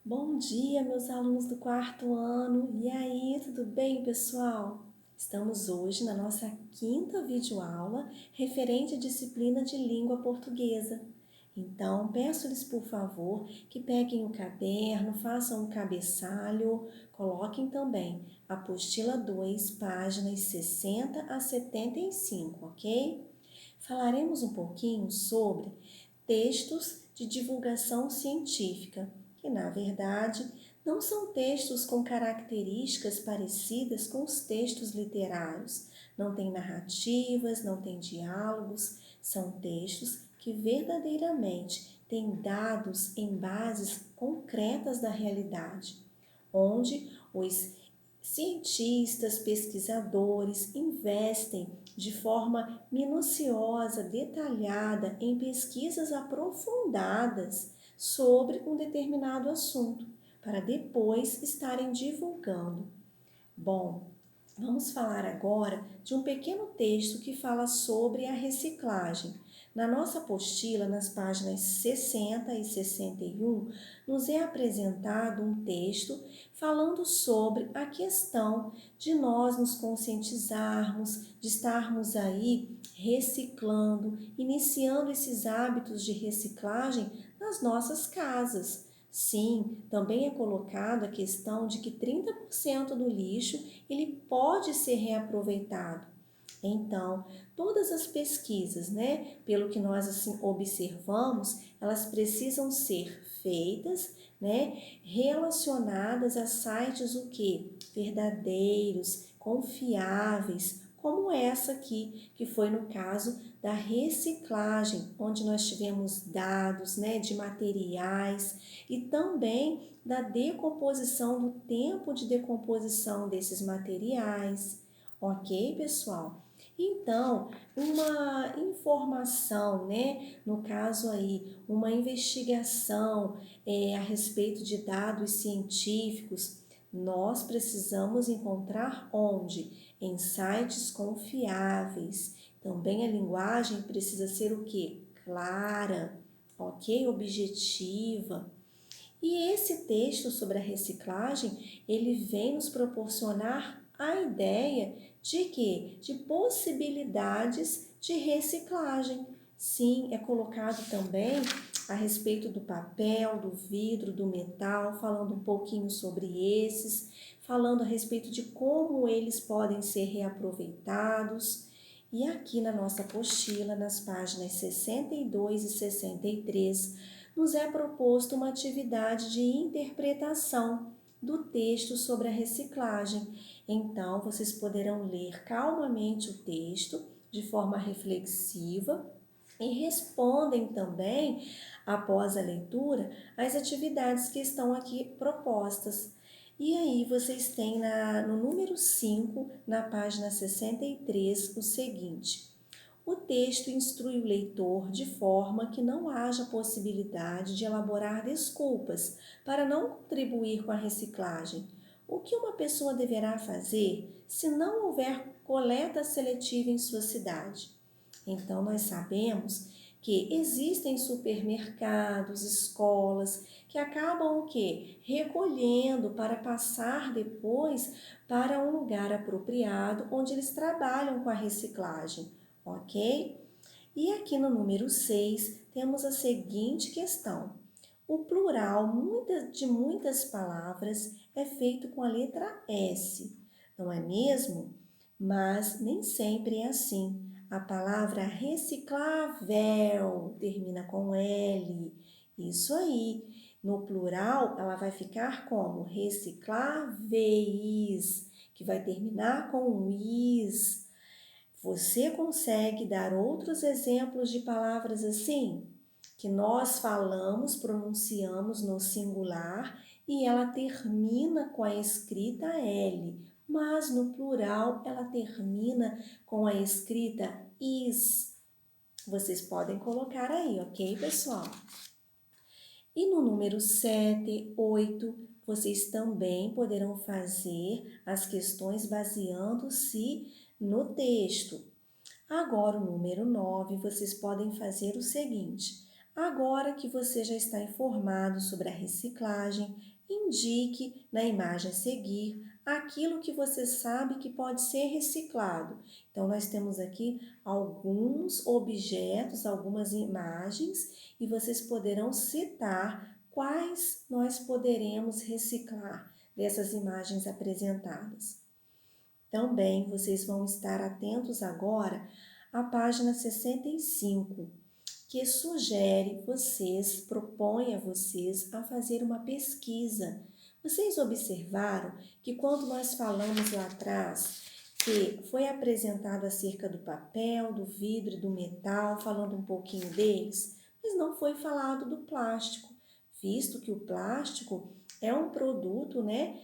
Bom dia, meus alunos do quarto ano. E aí, tudo bem, pessoal? Estamos hoje na nossa quinta videoaula referente à disciplina de língua portuguesa. Então, peço-lhes, por favor, que peguem o caderno, façam um cabeçalho, coloquem também a apostila 2, páginas 60 a 75, ok? Falaremos um pouquinho sobre textos de divulgação científica, que na verdade não são textos com características parecidas com os textos literários. Não tem narrativas, não tem diálogos, são textos que verdadeiramente têm dados em bases concretas da realidade, onde os cientistas, pesquisadores investem de forma minuciosa, detalhada, em pesquisas aprofundadas sobre um determinado assunto, para depois estarem divulgando. Bom, vamos falar agora de um pequeno texto que fala sobre a reciclagem. Na nossa apostila, nas páginas 60 e 61, nos é apresentado um texto falando sobre a questão de nós nos conscientizarmos, de estarmos aí reciclando, iniciando esses hábitos de reciclagem nas nossas casas. Sim, também é colocada a questão de que 30% do lixo ele pode ser reaproveitado. Então, todas as pesquisas, pelo que nós assim observamos, elas precisam ser feitas, relacionadas a sites o quê? Verdadeiros, confiáveis, como essa aqui, que foi no caso da reciclagem, onde nós tivemos dados, de materiais e também da decomposição, do tempo de decomposição desses materiais. Ok, pessoal? Então, uma informação, no caso aí, uma investigação a respeito de dados científicos, nós precisamos encontrar onde? Em sites confiáveis. Também a linguagem precisa ser o quê? Clara, ok? Objetiva. E esse texto sobre a reciclagem, ele vem nos proporcionar a ideia de quê? De possibilidades de reciclagem. Sim, é colocado também a respeito do papel, do vidro, do metal, falando um pouquinho sobre esses, falando a respeito de como eles podem ser reaproveitados. E aqui na nossa apostila, nas páginas 62 e 63, nos é proposto uma atividade de interpretação do texto sobre a reciclagem. Então, vocês poderão ler calmamente o texto de forma reflexiva e respondem também, após a leitura, as atividades que estão aqui propostas. E aí vocês têm no número 5, na página 63, o seguinte: o texto instrui o leitor de forma que não haja possibilidade de elaborar desculpas para não contribuir com a reciclagem. O que uma pessoa deverá fazer se não houver coleta seletiva em sua cidade? Então, nós sabemos que existem supermercados, escolas que acabam o quê? Recolhendo para passar depois para um lugar apropriado onde eles trabalham com a reciclagem, ok? E aqui no número 6 temos a seguinte questão: o plural de muitas palavras é feito com a letra S, não é mesmo? Mas nem sempre é assim. A palavra reciclável termina com L. Isso aí. No plural, ela vai ficar como recicláveis, que vai terminar com um is. Você consegue dar outros exemplos de palavras assim? Que nós falamos, pronunciamos no singular e ela termina com a escrita L, mas no plural ela termina com a escrita is. Vocês podem colocar aí, ok, pessoal? E no número 7, 8, vocês também poderão fazer as questões baseando-se no texto. Agora, o número 9, vocês podem fazer o seguinte: Agora que você já está informado sobre a reciclagem, indique na imagem a seguir aquilo que você sabe que pode ser reciclado. Então, nós temos aqui alguns objetos, algumas imagens, e vocês poderão citar quais nós poderemos reciclar dessas imagens apresentadas. Também vocês vão estar atentos agora à página 65, que sugere vocês, propõe a vocês a fazer uma pesquisa. Vocês observaram que quando nós falamos lá atrás que foi apresentado acerca do papel, do vidro e do metal, falando um pouquinho deles, mas não foi falado do plástico, visto que o plástico é um produto, né,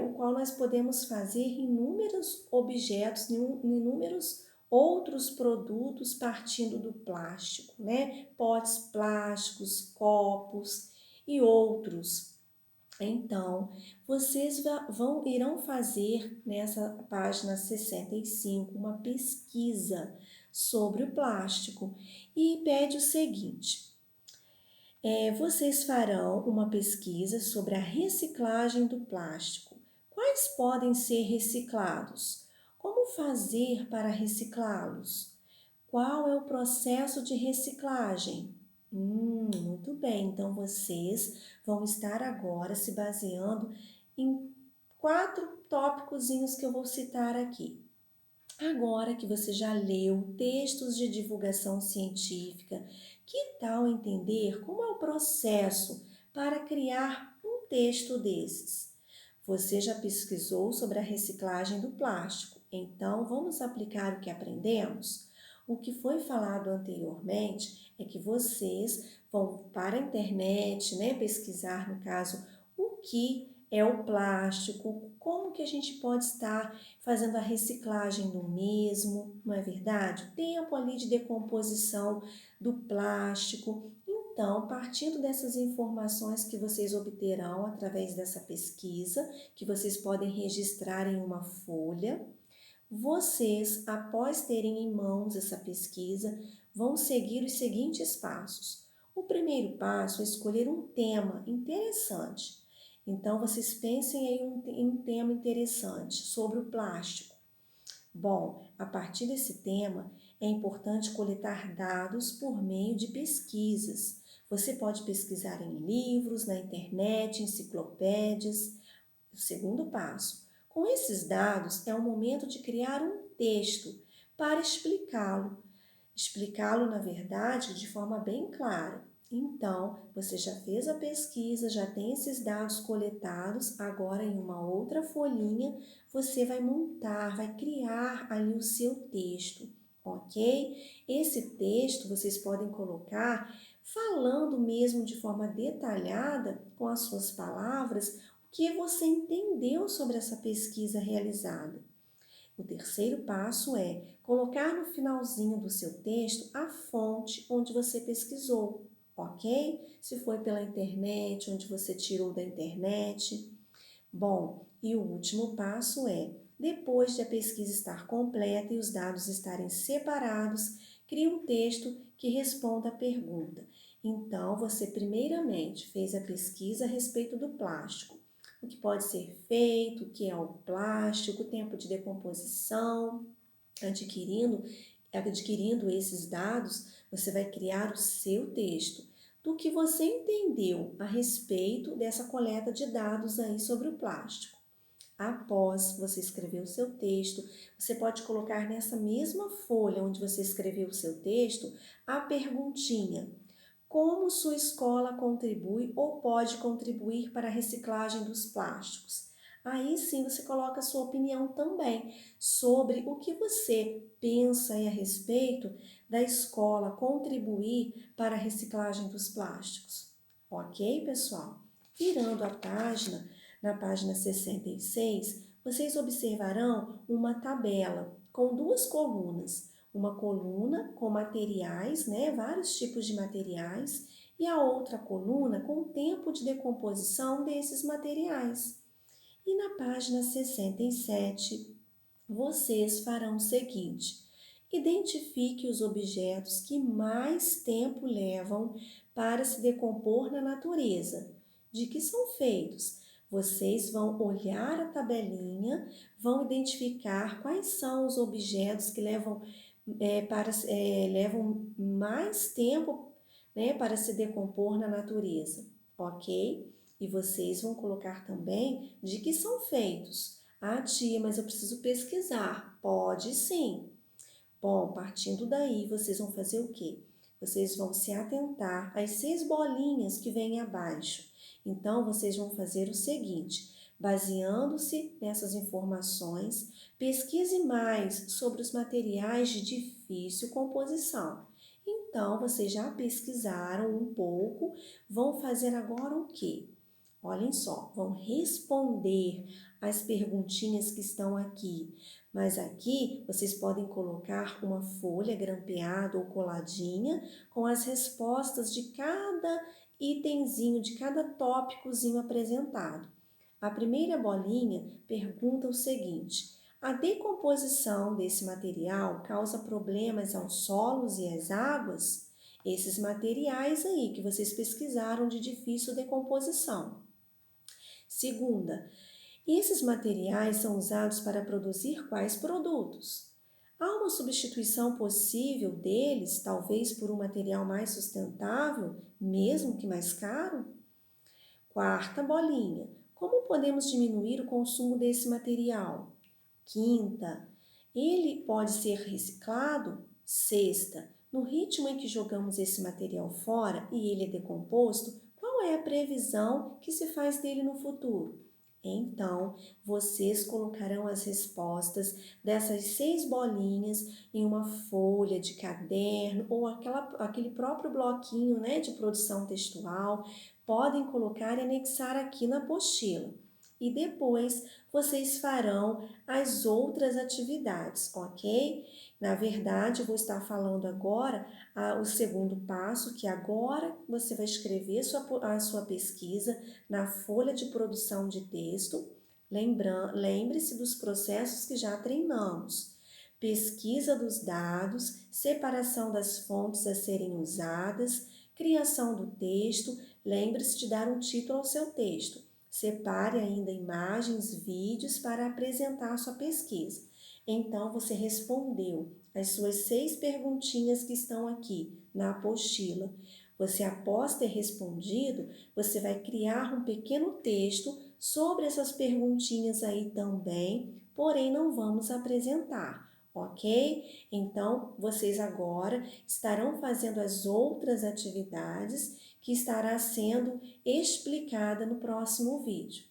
o qual nós podemos fazer inúmeros objetos, inúmeros outros produtos partindo do plástico, né? Potes plásticos, copos e outros. Então, vocês irão fazer nessa página 65 uma pesquisa sobre o plástico e pede o seguinte: vocês farão uma pesquisa sobre a reciclagem do plástico. Quais podem ser reciclados? Como fazer para reciclá-los? Qual é o processo de reciclagem? Muito bem, então vocês vão estar agora se baseando em 4 tópicozinhos que eu vou citar aqui. Agora que você já leu textos de divulgação científica, que tal entender como é o processo para criar um texto desses? Você já pesquisou sobre a reciclagem do plástico, então vamos aplicar o que aprendemos? O que foi falado anteriormente é que vocês vão para a internet, né, pesquisar, no caso, o que é o plástico, como que a gente pode estar fazendo a reciclagem do mesmo, não é verdade? O tempo ali de decomposição do plástico. Então, partindo dessas informações que vocês obterão através dessa pesquisa, que vocês podem registrar em uma folha, vocês, após terem em mãos essa pesquisa, vão seguir os seguintes passos. O primeiro passo é escolher um tema interessante. Então, vocês pensem em um tema interessante sobre o plástico. Bom, a partir desse tema, é importante coletar dados por meio de pesquisas. Você pode pesquisar em livros, na internet, enciclopédias. O segundo passo. Com esses dados, é o momento de criar um texto para explicá-lo. Explicá-lo, na verdade, de forma bem clara. Então, você já fez a pesquisa, já tem esses dados coletados, agora em uma outra folhinha, você vai montar, vai criar ali o seu texto, ok? Esse texto vocês podem colocar falando mesmo de forma detalhada, com as suas palavras, o que você entendeu sobre essa pesquisa realizada. O terceiro passo é colocar no finalzinho do seu texto a fonte onde você pesquisou, ok? Se foi pela internet, onde você tirou da internet. Bom, e o último passo é, depois de a pesquisa estar completa e os dados estarem separados, crie um texto que responda a pergunta. Então, você primeiramente fez a pesquisa a respeito do plástico. O que pode ser feito, o que é o plástico, o tempo de decomposição, adquirindo esses dados, você vai criar o seu texto do que você entendeu a respeito dessa coleta de dados aí sobre o plástico. Após você escrever o seu texto, você pode colocar nessa mesma folha onde você escreveu o seu texto a perguntinha: como sua escola contribui ou pode contribuir para a reciclagem dos plásticos? Aí sim você coloca a sua opinião também sobre o que você pensa a respeito da escola contribuir para a reciclagem dos plásticos. Ok, pessoal? Virando a página, na página 66, vocês observarão uma tabela com 2 colunas. Uma coluna com materiais, né, vários tipos de materiais, e a outra coluna com o tempo de decomposição desses materiais. E na página 67, vocês farão o seguinte: Identifique os objetos que mais tempo levam para se decompor na natureza. De que são feitos? Vocês vão olhar a tabelinha, vão identificar quais são os objetos que levam mais tempo, né, para se decompor na natureza, ok? E vocês vão colocar também de que são feitos. Ah, tia, mas eu preciso pesquisar. Pode sim. Bom, partindo daí, vocês vão fazer o quê? Vocês vão se atentar às 6 bolinhas que vêm abaixo. Então, vocês vão fazer o seguinte: baseando-se nessas informações, pesquise mais sobre os materiais de difícil composição. Então, vocês já pesquisaram um pouco, vão fazer agora o quê? Olhem só, vão responder as perguntinhas que estão aqui. Mas aqui vocês podem colocar uma folha grampeada ou coladinha com as respostas de cada itemzinho, de cada tópicozinho apresentado. A primeira bolinha pergunta o seguinte: a decomposição desse material causa problemas aos solos e às águas? Esses materiais aí que vocês pesquisaram de difícil decomposição. Segunda, esses materiais são usados para produzir quais produtos? Há uma substituição possível deles, talvez por um material mais sustentável, mesmo que mais caro? Quarta bolinha, como podemos diminuir o consumo desse material? Quinta, ele pode ser reciclado? Sexta, no ritmo em que jogamos esse material fora e ele é decomposto, qual é a previsão que se faz dele no futuro? Então, vocês colocarão as respostas dessas 6 bolinhas em uma folha de caderno ou aquele próprio bloquinho, né, de produção textual. Podem colocar e anexar aqui na apostila. E depois vocês farão as outras atividades, ok? Na verdade, eu vou estar falando agora o segundo passo, que agora você vai escrever a sua pesquisa na folha de produção de texto. Lembre-se dos processos que já treinamos. Pesquisa dos dados, separação das fontes a serem usadas, criação do texto. Lembre-se de dar um título ao seu texto. Separe ainda imagens, vídeos para apresentar a sua pesquisa. Então, você respondeu as suas 6 perguntinhas que estão aqui na apostila. Você, após ter respondido, você vai criar um pequeno texto sobre essas perguntinhas aí também, porém não vamos apresentar, ok? Então, vocês agora estarão fazendo as outras atividades que estará sendo explicada no próximo vídeo.